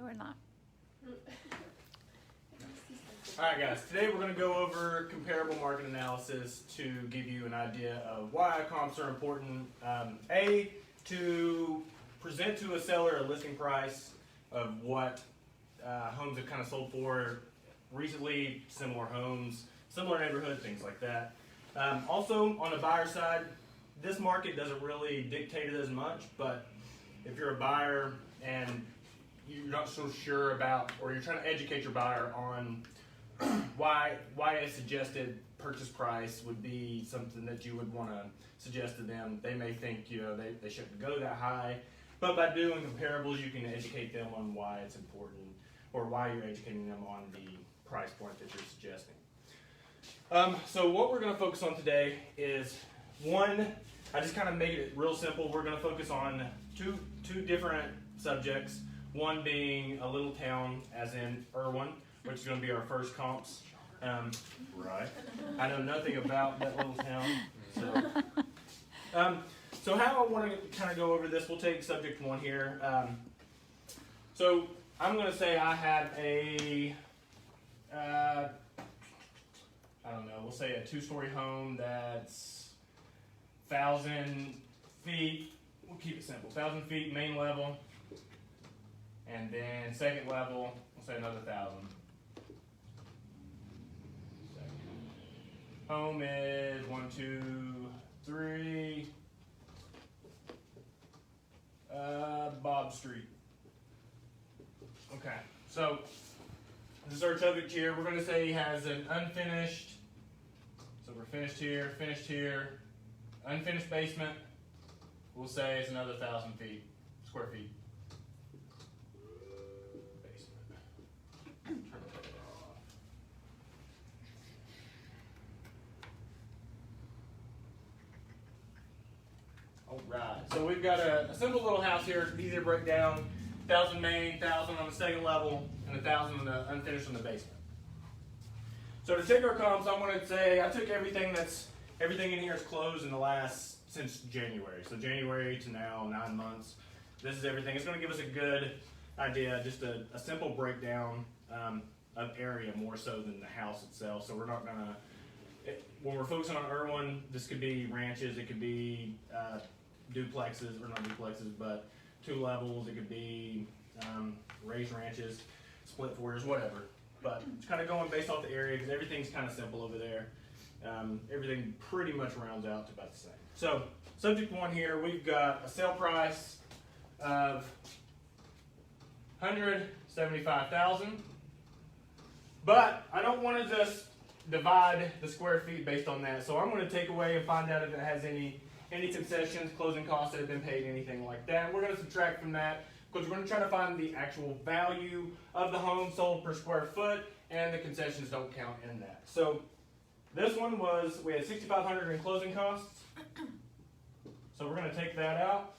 we're not. Alright guys, today we're going to go over comparable market analysis to give you an idea of why comps are important. A, to present to a seller a listing price of what homes have kind of sold for recently, similar homes, similar neighborhood, things like that. Also, on the buyer side, this market doesn't really dictate it as much, but if you're a buyer and you're not so sure about, or you're trying to educate your buyer on why a suggested purchase price would be something that you would want to suggest to them, they may think they shouldn't go that high, but by doing comparables you can educate them on why it's important, or why you're educating them on the price point that you're suggesting. So what we're going to focus on today is one, I just kind of made it real simple. We're going to focus on two different subjects. One being a little town, as in Irwin, which is going to be our first comps. Right. I know nothing about that little town. So how I want to kind of go over this, we'll take subject one here. So I'm going to say I have a, I don't know, we'll say a two-story home that's 1,000 feet, we'll keep it simple, 1,000 feet main level, and then second level, we'll say another 1,000. Home is 1, 2, 3, Bob Street. Okay, so this is our subject here. We're going to say he has an unfinished, so we're finished here, unfinished basement. We'll say it's another 1,000 square feet. Basement. Turn that off. All right, so we've got a simple little house here, easy to break down. 1,000 main, 1,000 on the second level, and 1,000 on the unfinished on the basement. So to take our comps, I'm going to say I took everything in here is closed in the since January. So January to now, 9 months. This is everything. It's going to give us a good idea, just a simple breakdown of area more so than the house itself. So we're not going to, when we're focusing on Irwin, this could be ranches, it could be duplexes, or not duplexes, but 2 levels, it could be raised ranches, split floors, whatever. But it's kind of going based off the area because everything's kind of simple over there. Everything pretty much rounds out to about the same. So subject one here, we've got a sale price of $175,000. But I don't want to just divide the square feet based on that. So I'm going to take away and find out if it has any concessions, closing costs that have been paid, anything like that. We're going to subtract from that because we're going to try to find the actual value of the home sold per square foot, and the concessions don't count in that. So this one we had $6,500 in closing costs. So we're going to take that out.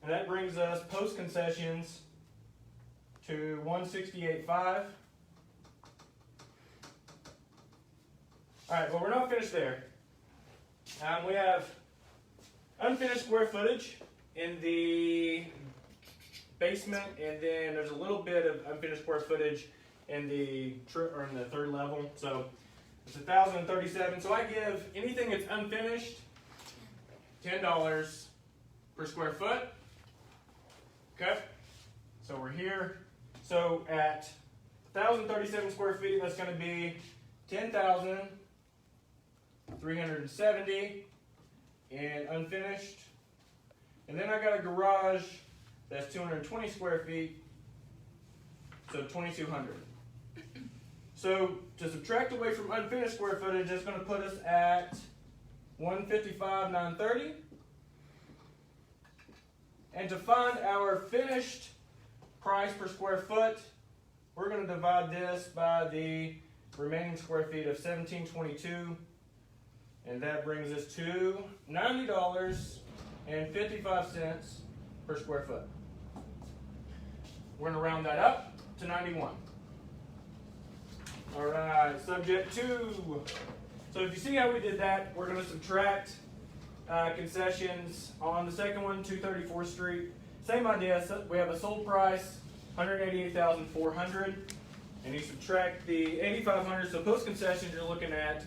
And that brings us post concessions to $168,500. All right, well, we're not finished there. We have unfinished square footage in the basement, and then there's a little bit of unfinished square footage in the third level. So it's 1,037. So I give anything that's unfinished $10 per square foot. Okay, so we're here. So at 1,037 square feet, that's going to be 10,370 and unfinished. And then I got a garage that's 220 square feet, so 2,200. So to subtract away from unfinished square footage, that's going to put us at 155,930. And to find our finished price per square foot, we're going to divide this by the remaining square feet of 1,722, and that brings us to $90.55 per square foot. We're going to round that up to 91. All right, subject 2. So if you see how we did that, we're going to subtract concessions on the second one, 234th Street. Same idea. So we have a sold price 188,400, and you subtract the 8,500. So post concessions, you're looking at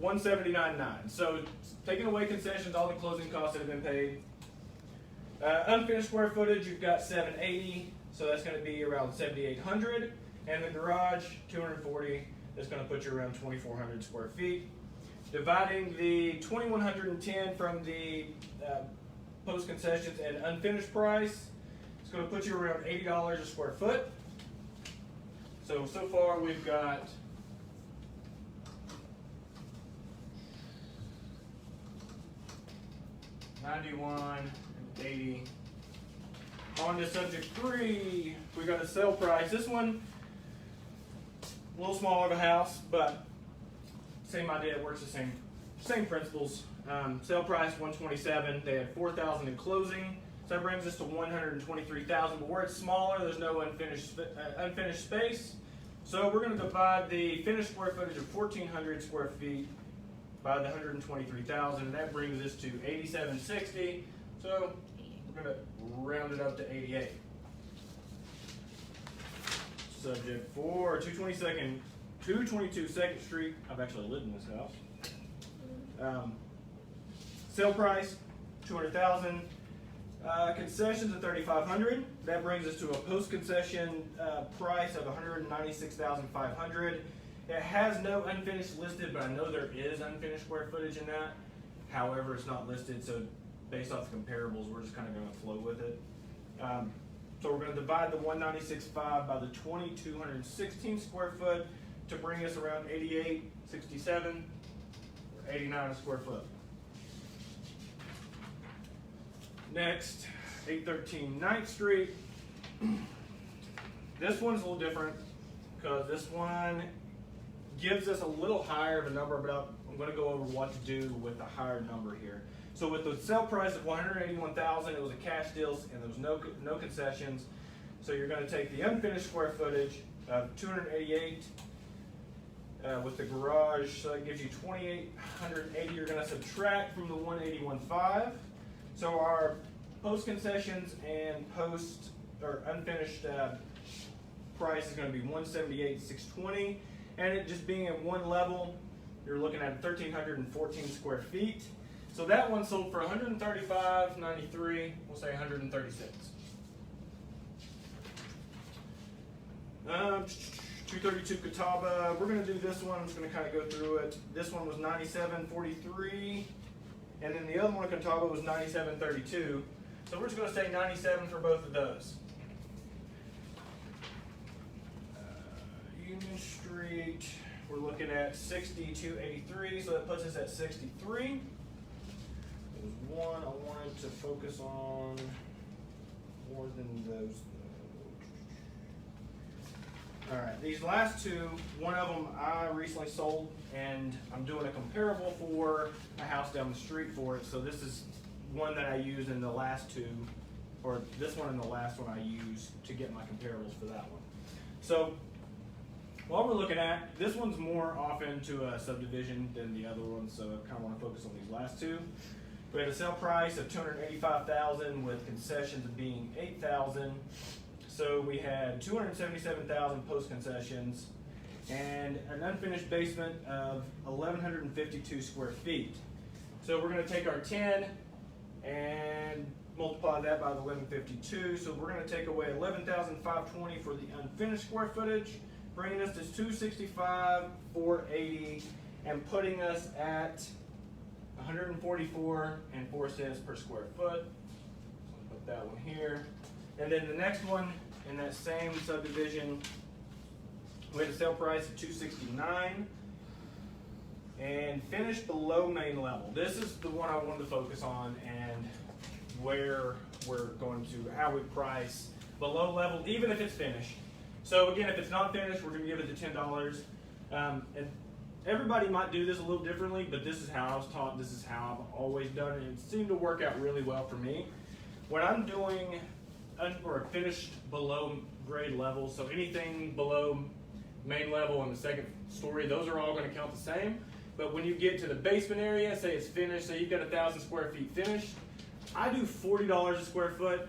179.9. So taking away concessions, all the closing costs that have been paid. Unfinished square footage, you've got 780, so that's going to be around 7,800, and the garage 240. That's going to put you around 2,400 square feet. Dividing the 2,110 from the post concessions and unfinished price, it's going to put you around $80 a square foot. So far we've got $91 and $80. On to subject 3, we got a sale price. This one, a little smaller of a house, but same idea. It works the same principles. Sale price 127. They had 4,000 in closing, so that brings us to 123,000. But where it's smaller, there's no unfinished space. So we're going to divide the finished square footage of 1,400 square feet by the 123,000, and that brings us to 8760. So we're going to round it up to 88. Subject 4, 222 2nd Street. I've actually lived in this house. Sale price, 200,000. Concessions at 3,500. That brings us to a post-concession price of 196,500. It has no unfinished listed, but I know there is unfinished square footage in that. However, it's not listed, so based off the comparables, we're just kind of going to flow with it. So we're going to divide the 196.5 by the 2,216 square foot to bring us around 88.67 or 89 a square foot. Next, 813 9th Street. This one's a little different because this one gives us a little higher of a number, but I'm going to go over what to do with the higher number here. So with the sale price of 181,000, it was a cash deal and there was no concessions. So you're going to take the unfinished square footage of 288 with the garage, so that gives you 2,880. You're going to subtract from the 181.5. So our post concessions and post or unfinished price is going to be 178,620, and it just being at one level, you're looking at 1,314 square feet. So that one sold for 135.93. We'll say 136. 232 Catawba. We're going to do this one. I'm just going to kind of go through it. This one was 97.43, and then the other one, Catawba, was 97.32. So we're just going to say 97 for both of those. Union Street, we're looking at 62.83, so that puts us at 63. There's one I wanted to focus on more than those. All right, these last two, one of them I recently sold, and I'm doing a comparable for a house down the street for it. So this is one that I used in the last two, or this one and the last one I used to get my comparables for that one. So what we're looking at, this one's more often to a subdivision than the other one, so I kind of want to focus on these last two. We had a sale price of $285,000 with concessions of being $8,000. So we had $277,000 post concessions and an unfinished basement of 1,152 square feet. So we're going to take our 10 and multiply that by the 1,152. So we're going to take away 11,520 for the unfinished square footage, bringing us to 265,480 and putting us at 144.04 per square foot. So I'll put that one here. And then the next one in that same subdivision, we had a sale price of $269 and finished below main level. This is the one I wanted to focus on and where we're going to, how we price below level, even if it's finished. So again, if it's not finished, we're going to give it to $10. And everybody might do this a little differently, but this is how I was taught. This is how I've always done it. It seemed to work out really well for me. When I'm doing or finished below grade level, so anything below main level and the second story, those are all going to count the same. But when you get to the basement area, say it's finished, say you've got 1,000 square feet finished, I do $40 a square foot.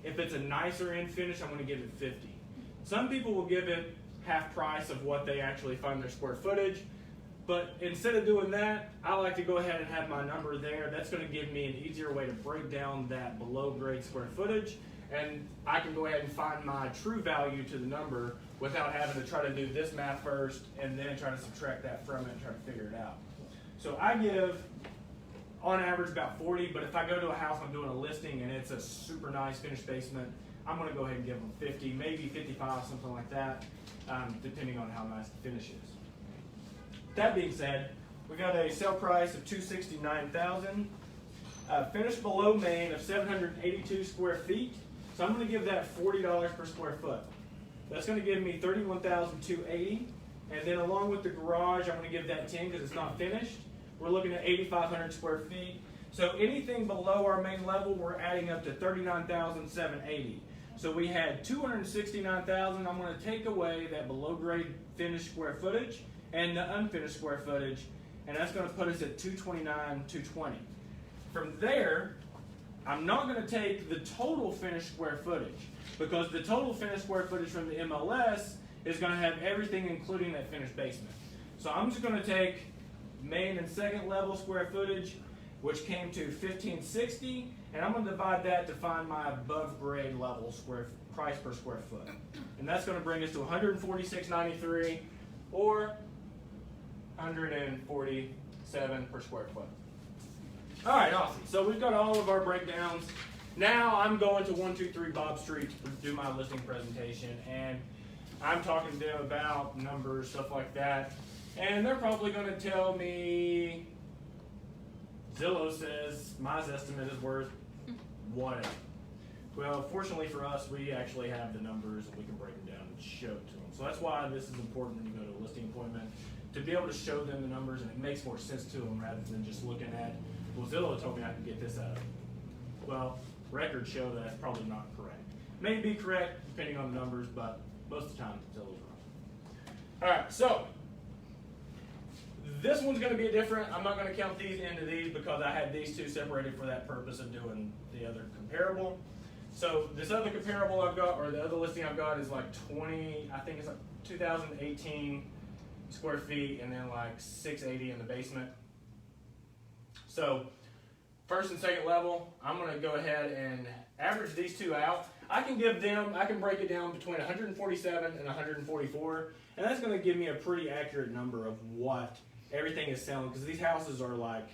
If it's a nicer end finish, I'm going to give it $50. Some people will give it half price of what they actually find their square footage, but instead of doing that, I like to go ahead and have my number there. That's going to give me an easier way to break down that below grade square footage, and I can go ahead and find my true value to the number without having to try to do this math first and then try to subtract that from it and try to figure it out. So I give, on average, about 40, but if I go to a house, I'm doing a listing and it's a super nice finished basement, I'm going to go ahead and give them 50, maybe 55, something like that, depending on how nice the finish is. That being said, we got a sale price of $269,000, finished below main of 782 square feet. So I'm going to give that $40 per square foot. That's going to give me $31,280, and then along with the garage, I'm going to give that 10 because it's not finished. We're looking at 8,500 square feet. So anything below our main level, we're adding up to $39,780. So we had $269,000. I'm going to take away that below grade finished square footage and the unfinished square footage, and that's going to put us at $229,220. From there, I'm not going to take the total finished square footage because the total finished square footage from the MLS is going to have everything including that finished basement. So I'm just going to take main and second level square footage, which came to $1,560, and I'm going to divide that to find my above grade level price per square foot. And that's going to bring us to $146.93 or $147 per square foot. All right, awesome. So we've got all of our breakdowns. Now I'm going to 123 Bob Street to do my listing presentation, and I'm talking to them about numbers, stuff like that, and they're probably going to tell me Zillow says my estimate is worth whatever. Well, fortunately for us, we actually have the numbers and we can break them down and show it to them. So that's why this is important when you go to a listing appointment, to be able to show them the numbers, and it makes more sense to them rather than just looking at, well, Zillow told me I could get this out of it. Well, records show that that's probably not correct. May be correct depending on the numbers, but most of the time Zillow's wrong. All right, so this one's going to be different. I'm not going to count these into these because I had these two separated for that purpose of doing the other comparable. So this other comparable I've got, or the other listing I've got, is like 20, I think it's like 2018 square feet, and then like 680 in the basement. So first and second level, I'm going to go ahead and average these two out. I can break it down between 147 and 144, and that's going to give me a pretty accurate number of what everything is selling, because these houses are like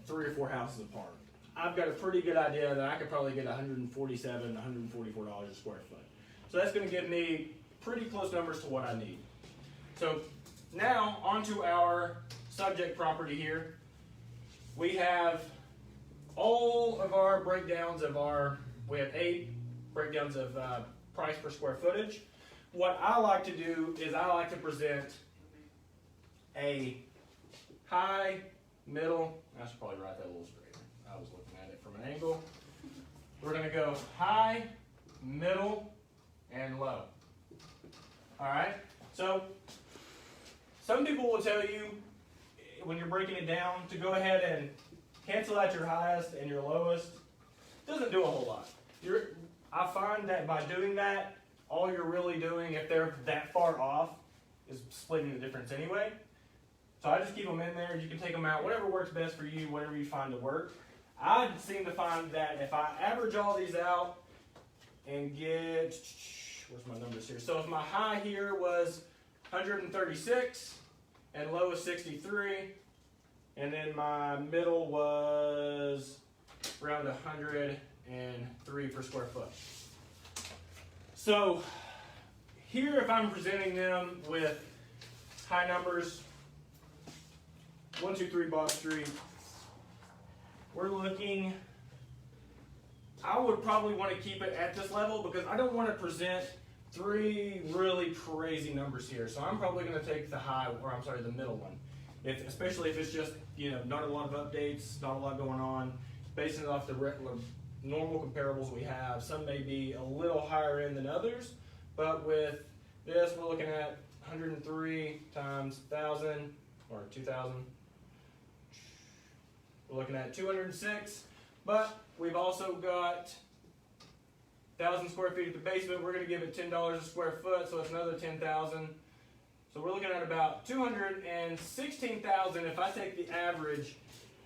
3 or 4 houses apart. I've got a pretty good idea that I could probably get $147, $144 a square foot. So that's going to give me pretty close numbers to what I need. So now onto our subject property here. We have all of our breakdowns of we have 8 breakdowns of price per square footage. What I like to do is I like to present a high, middle, I should probably write that a little straighter. I was looking at it from an angle. We're going to go high, middle, and low. All right? So some people will tell you when you're breaking it down to go ahead and cancel out your highest and your lowest. Doesn't do a whole lot. I find that by doing that, all you're really doing, if they're that far off, is splitting the difference anyway. So I just keep them in there. You can take them out, whatever works best for you, whatever you find to work. I seem to find that if I average all these out and get, where's my numbers here? So if my high here was 136 and low is 63, and then my middle was around 103 per square foot. So here, if I'm presenting them with high numbers, 123 Bob Street, we're looking, I would probably want to keep it at this level because I don't want to present 3 really crazy numbers here. So I'm probably going to take the the middle one. Especially if it's just, not a lot of updates, not a lot going on, basing it off the normal comparables we have. Some may be a little higher end than others, but with this, we're looking at 103 times 1,000 or 2,000. We're looking at 206, but we've also got 1,000 square feet at the basement. We're going to give it $10 a square foot, so it's another 10,000. So we're looking at about 216,000 if I take the average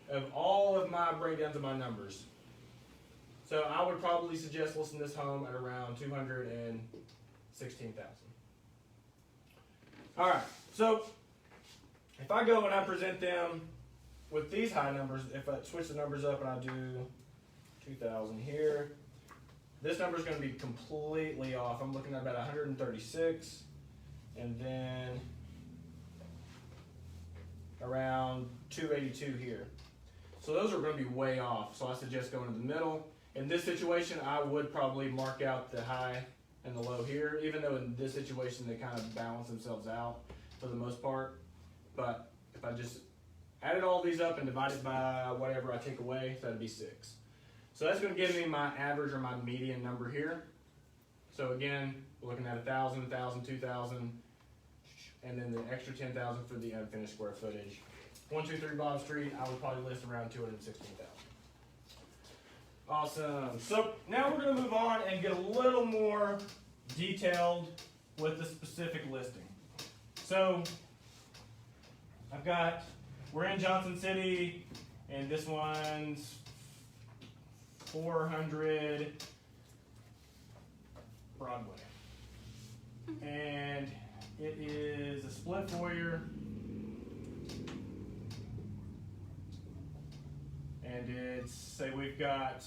of all of my breakdowns of my numbers. So I would probably suggest listing this home at around 216,000. All right, so if I go and I present them with these high numbers, if I switch the numbers up and I do 2,000 here, this number is going to be completely off. I'm looking at about 136, and then around 282 here. So those are going to be way off. So I suggest going to the middle. In this situation, I would probably mark out the high and the low here, even though in this situation they kind of balance themselves out for the most part. But if I just added all these up and divided by whatever I take away, that'd be 6. So that's going to give me my average or my median number here. So again, we're looking at 1,000, 1,000, 2,000, and then the extra 10,000 for the unfinished square footage. 123 Bob Street, I would probably list around 216,000. Awesome. So now we're going to move on and get a little more detailed with the specific listing. So we're in Johnson City, and this one's 400 Broadway. And it is a split foyer. And it's, say we've got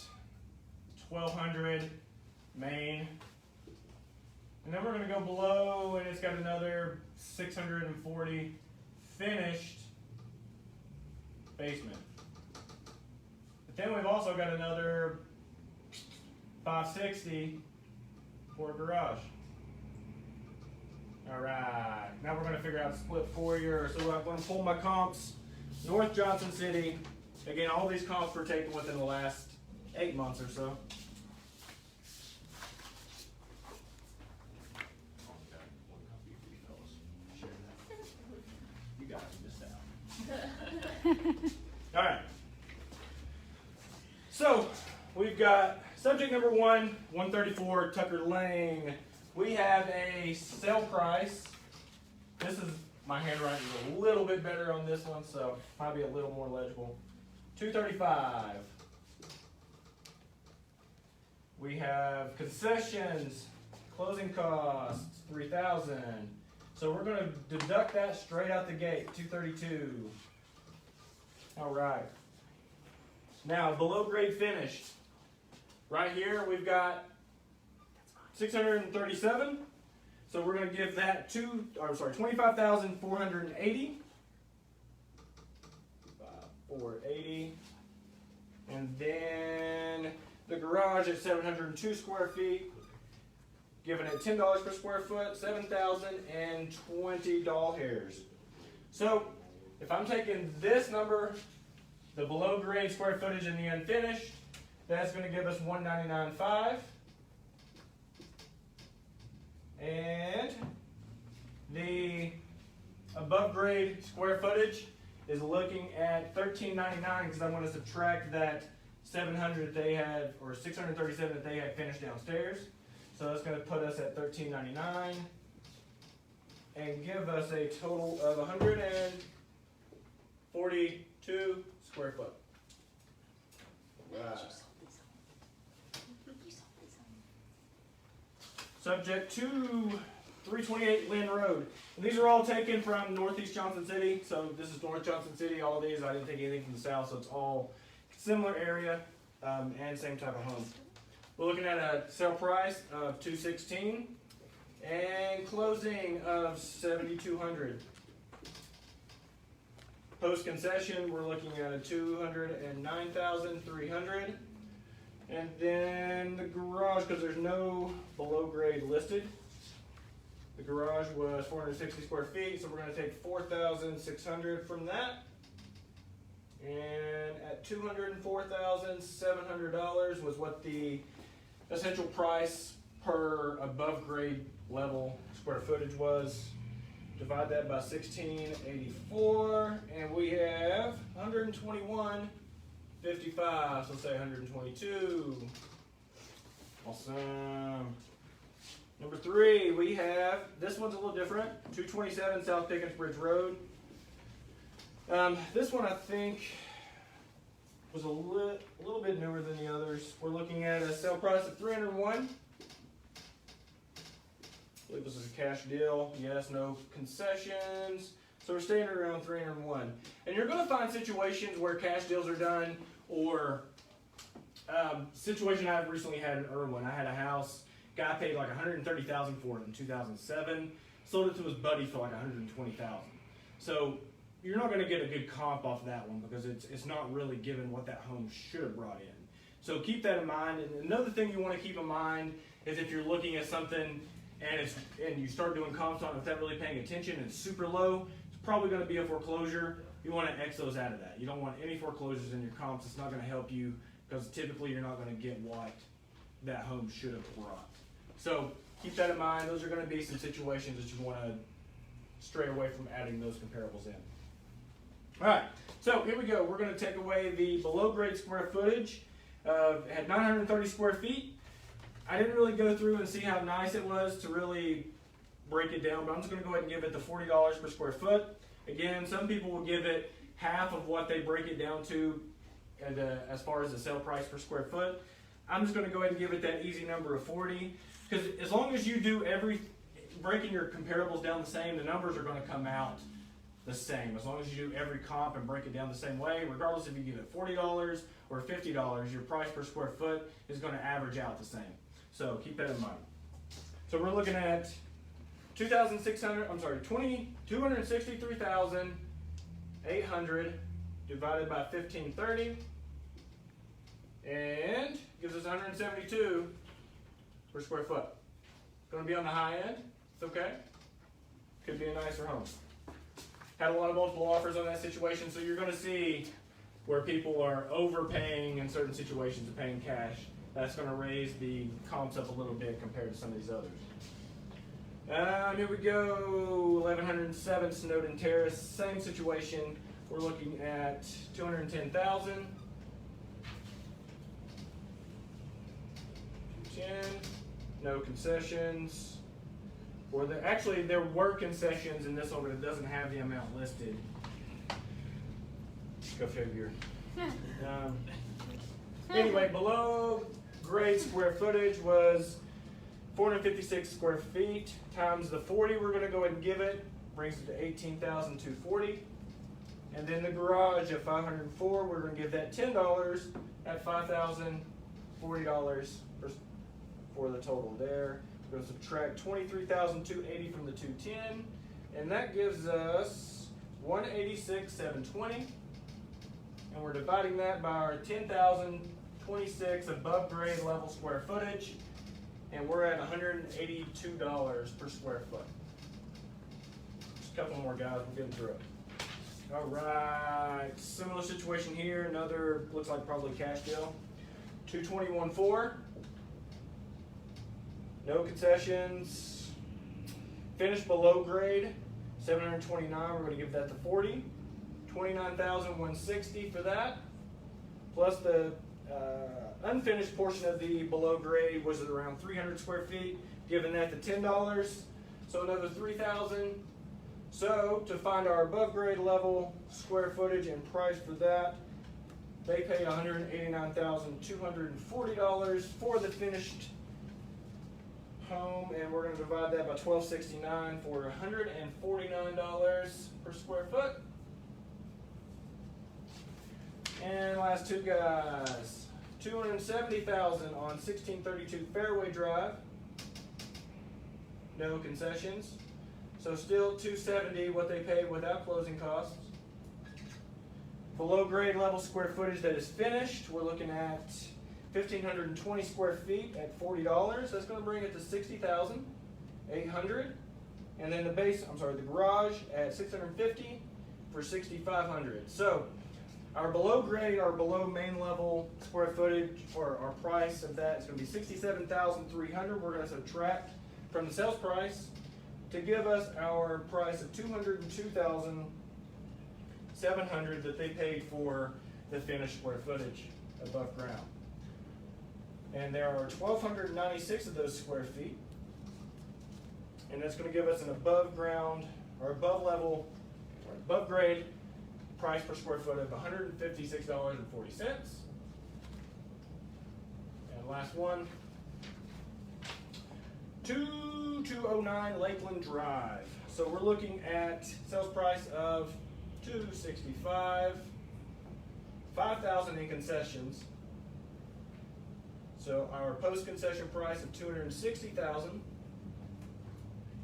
1,200 main. And then we're going to go below, and it's got another 640 finished basement. But then we've also got another 560 for a garage. All right, now we're going to figure out split foyer. So I'm going to pull my comps. North Johnson City. Again, all these comps were taken within the last 8 months or so. You guys missed out. All right. So we've got subject number 1, 134 Tucker Lane. We have a sale price. This is, my handwriting is a little bit better on this one, so might be a little more legible. 235. We have concessions, closing costs, 3,000. So we're going to deduct that straight out the gate, 232. All right. Now, below grade finished. Right here, we've got 637. So we're going to give that 25,480. 480, and then the garage at 702 square feet, giving it $10 per square foot, 7,020 doll hairs. So if I'm taking this number, the below grade square footage and the unfinished, that's going to give us 199.5, and the above grade square footage is looking at $1,399 because I want to subtract that 700 that they had, or 637 that they had finished downstairs. So that's going to put us at $1,399 and give us a total of 142 square foot. Right. Subject to 328 Lynn Road. And these are all taken from Northeast Johnson City. So this is North Johnson City. All these, I didn't take anything from the south, so it's all similar area and same type of home. We're looking at a sale price of $216 and closing of $7,200. Post concession, we're looking at a $209,300. And then the garage, because there's no below grade listed. The garage was 460 square feet, so we're going to take 4,600 from that. And at $204,700 was what the essential price per above grade level square footage was. Divide that by 1684, and we have 121.55, so say 122. Awesome. Number 3, we have, this one's a little different, 227 South Pickens Bridge Road. This one I think was a little bit newer than the others. We're looking at a sale price of $301. I believe this is a cash deal. Yes, no concessions. So we're staying around $301. And you're going to find situations where cash deals are done, or situation I've recently had in Irwin. I had a house, guy paid like $130,000 for it in 2007, sold it to his buddy for like $120,000. So you're not going to get a good comp off that one because it's not really given what that home should have brought in. So keep that in mind. And another thing you want to keep in mind is if you're looking at something and you start doing comps on it without really paying attention and it's super low, it's probably going to be a foreclosure. You want to X those out of that. You don't want any foreclosures in your comps. It's not going to help you because typically you're not going to get what that home should have brought. So keep that in mind. Those are going to be some situations that you want to stray away from adding those comparables in. All right, so here we go. We're going to take away the below grade square footage. It had 930 square feet. I didn't really go through and see how nice it was to really break it down, but I'm just going to go ahead and give it the $40 per square foot. Again, some people will give it half of what they break it down to as far as the sale price per square foot. I'm just going to go ahead and give it that easy number of 40, because as long as you do breaking your comparables down the same, the numbers are going to come out the same. As long as you do every comp and break it down the same way, regardless if you give it $40 or $50, your price per square foot is going to average out the same. So keep that in mind. So we're looking at 263,800 divided by 1530, and gives us 172 per square foot. Going to be on the high end. It's okay. Could be a nicer home. Had a lot of multiple offers on that situation, so you're going to see where people are overpaying in certain situations and paying cash. That's going to raise the comps up a little bit compared to some of these others. Here we go, 1107 Snowden Terrace, same situation. We're looking at 210,000. 210, no concessions. Actually, there were concessions in this one, but it doesn't have the amount listed. Go figure. Anyway, below grade square footage was 456 square feet times the 40 we're going to go ahead and give it, brings it to 18,240. And then the garage at 504, we're going to give that $10 at $5,040 for the total there. We're going to subtract 23,280 from the 210, and that gives us 186,720. And we're dividing that by our 10,026 above grade level square footage, and we're at $182 per square foot. Just a couple more, guys. We're getting through it. All right, similar situation here. Another looks like probably cash deal. 221.4. No concessions. Finished below grade, 729. We're going to give that to 40. 29,160 for that. Plus the unfinished portion of the below grade was at around 300 square feet, giving that to $10. So another 3,000. So to find our above grade level square footage and price for that, they paid $189,240 for the finished home, and we're going to divide that by $1,269 for $149 per square foot. And last two guys, $270,000 on 1632 Fairway Drive. No concessions. So still $270 what they paid without closing costs. Below grade level square footage that is finished, we're looking at 1,520 square feet at $40. That's going to bring it to 60,800. And then the garage at 650 for 6,500. So our below grade, our below main level square footage, or our price of that is going to be 67,300. We're going to subtract from the sales price to give us our price of 202,700 that they paid for the finished square footage above ground. And there are 1,296 of those square feet. And that's going to give us an above ground or above level or above grade price per square foot of $156.40. And last one, 2209 Lakeland Drive. So we're looking at sales price of $265, $5,000 in concessions. So our post-concession price of $260,000,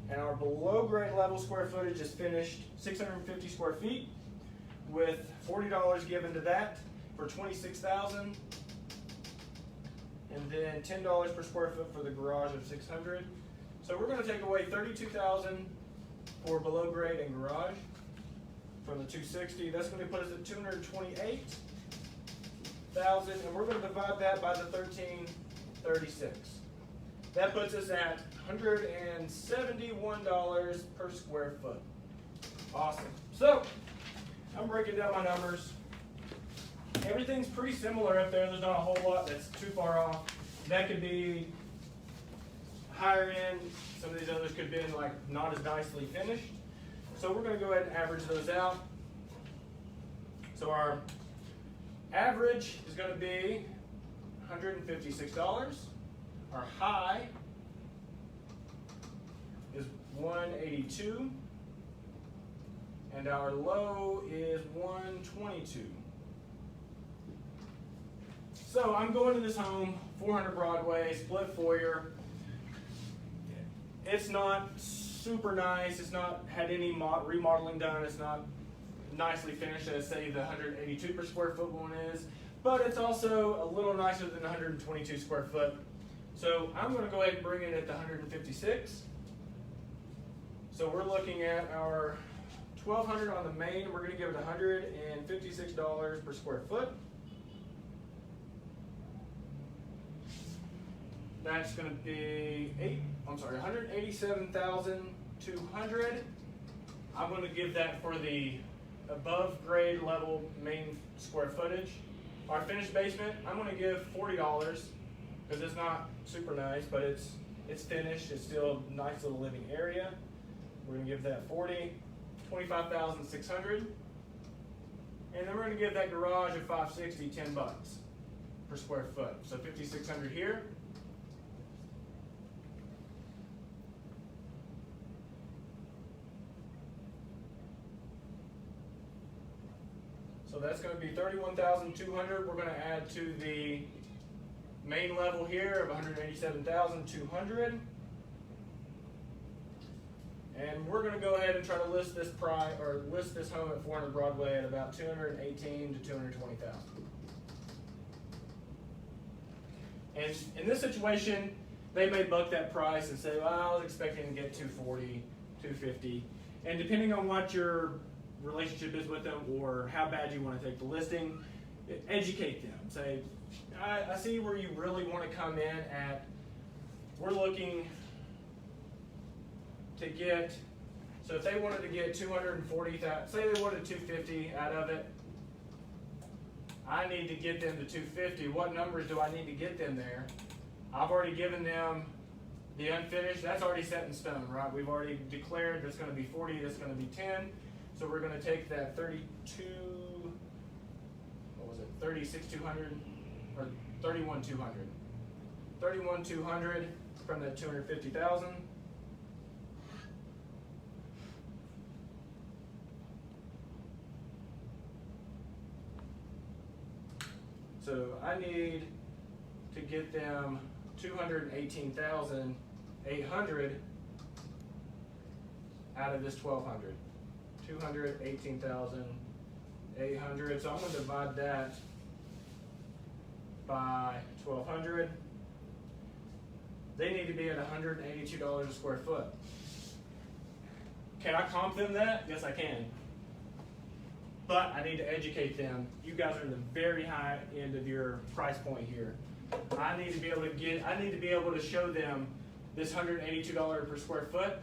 and our below grade level square footage is finished 650 square feet with $40 given to that for $26,000, and then $10 per square foot for the garage of $600. So we're going to take away $32,000 for below grade and garage from the $260. That's going to put us at $228,000, and we're going to divide that by the $1,336. That puts us at $171 per square foot. Awesome. So I'm breaking down my numbers. Everything's pretty similar up there. There's not a whole lot that's too far off. That could be higher end. Some of these others could be like not as nicely finished. So we're going to go ahead and average those out. So our average is going to be $156. Our high is $182. And our low is $122. So I'm going to this home, 400 Broadway, split foyer. It's not super nice. It's not had any remodeling done. It's not nicely finished as say the 182 per square foot one is, but it's also a little nicer than 122 square foot. So I'm going to go ahead and bring it at the 156. So we're looking at our $1,200 on the main. We're going to give it $156 per square foot. That's going to be $187,200. I'm going to give that for the above grade level main square footage. Our finished basement, I'm going to give $40 because it's not super nice, but it's finished. It's still a nice little living area. We're going to give that $40, $25,600, and then we're going to give that garage at $560, $10 per square foot. So $5,600 here. So that's going to be $31,200. We're going to add to the main level here of $187,200. And we're going to go ahead and try to list this home at 400 Broadway at about $218,000 to $220,000. And in this situation, they may buck that price and say, well, I was expecting to get $240,000, $250,000. And depending on what your relationship is with them or how bad you want to take the listing, educate them. Say, I see where you really want to come in at. We're looking to get, so if they wanted to get $240,000, say they wanted $250,000 out of it, I need to get them to $250,000. What numbers do I need to get them there? I've already given them the unfinished. That's already set in stone, right? We've already declared that's going to be $40,000, that's going to be $10,000. So we're going to take that 36,200 or 31,200. 31,200 from that 250,000. So I need to get them 218,800 out of this 1,200. 218,800. So I'm going to divide that by 1,200. They need to be at $182 a square foot. Can I comp them that? Yes, I can. But I need to educate them. You guys are in the very high end of your price point here. I need to be able to show them this $182 per square foot.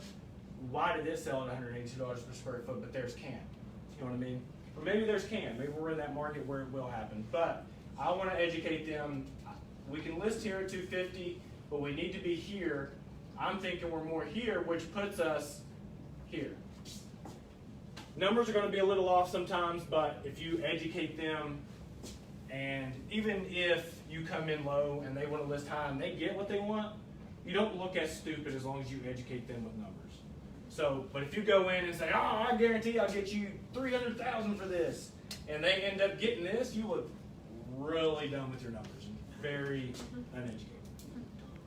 Why did it sell at $182 per square foot, but theirs can't? You know what I mean? Or maybe theirs can. Maybe we're in that market where it will happen. But I want to educate them. we can list here at 250, but we need to be here. I'm thinking we're more here, which puts us here. Numbers are going to be a little off sometimes, but if you educate them, and even if you come in low and they want to list high and they get what they want, you don't look as stupid as long as you educate them with numbers. So, but if you go in and say, oh, I guarantee I'll get you $300,000 for this, and they end up getting this, you look really dumb with your numbers and very uneducated.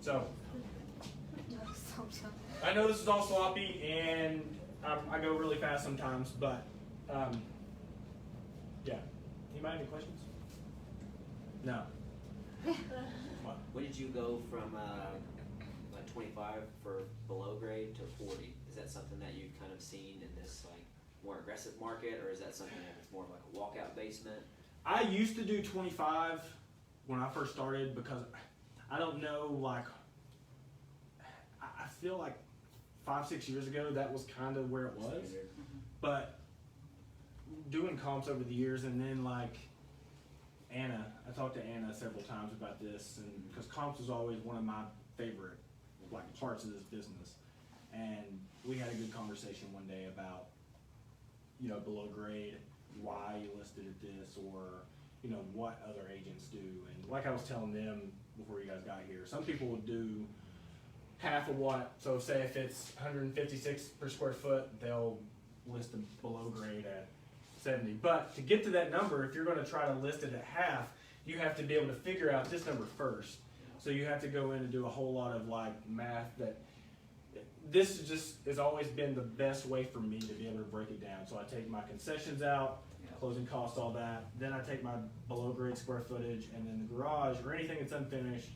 So, I know this is all sloppy and I go really fast sometimes, but yeah. Anybody have any questions? No. What? When did you go from like 25 for below grade to 40? Is that something that you've kind of seen in this like more aggressive market, or is that something that's more of like a walkout basement? I used to do 25 when I first started because I don't know, like, I feel like 5-6 years ago that was kind of where it was. But doing comps over the years, and then like Anna, I talked to Anna several times about this, and because comps was always one of my favorite like parts of this business, and we had a good conversation one day about, you know, below grade, why you listed at this, or you know what other agents do. And like I was telling them before you guys got here, some people would do half of what, so say if it's 156 per square foot, they'll list them below grade at 70. But to get to that number, if you're going to try to list it at half, you have to be able to figure out this number first. So you have to go in and do a whole lot of like math. That this is just has always been the best way for me to be able to break it down. So I take my concessions out, closing costs, all that. Then I take my below grade square footage, and then the garage or anything that's unfinished,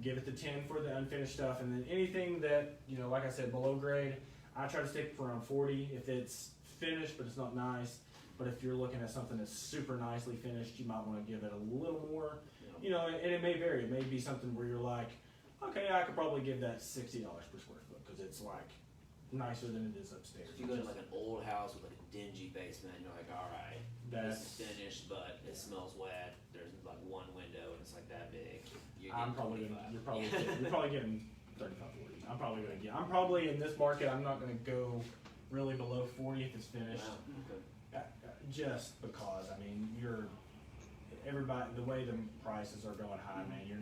give it the 10 for the unfinished stuff, and then anything that, you know, like I said, below grade, I try to stick for around 40 if it's finished but it's not nice. But if you're looking at something that's super nicely finished, you might want to give it a little more, you know, and it may vary. It may be something where you're like, okay, I could probably give that $60 per square foot because it's like nicer than it is upstairs. If you go to like an old house with like a dingy basement, you're like, all right, this is finished, but it smells wet. There's like one window and it's like that big. You're probably getting 35, 40. I'm probably in this market, I'm not going to go really below 40 if it's finished. Wow. Okay. Just because, I mean, everybody, the way the prices are going high, man, you're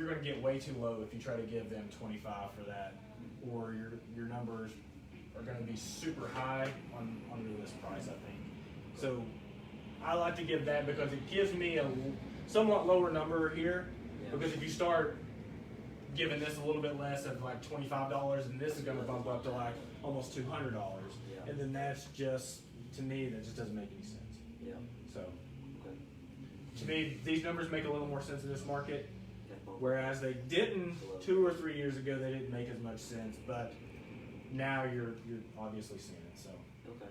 going to get way too low if you try to give them 25 for that, or your numbers are going to be super high under this price, I think. So I like to give that because it gives me a somewhat lower number here, because if you start giving this a little bit less of like $25, and this is going to bump up to like almost $200, and then that's just, to me, that just doesn't make any sense. Yeah. So, to me, these numbers make a little more sense in this market, whereas they didn't 2 or 3 years ago. They didn't make as much sense, but now you're obviously seeing it. So, okay.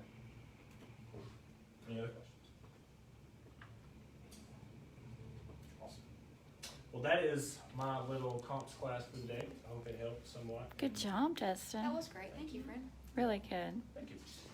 Any other questions? Awesome. Well, that is my little comps class for the day. I hope it helped somewhat. Good job, Justin. That was great. Thank you, friend. Really good. Thank you.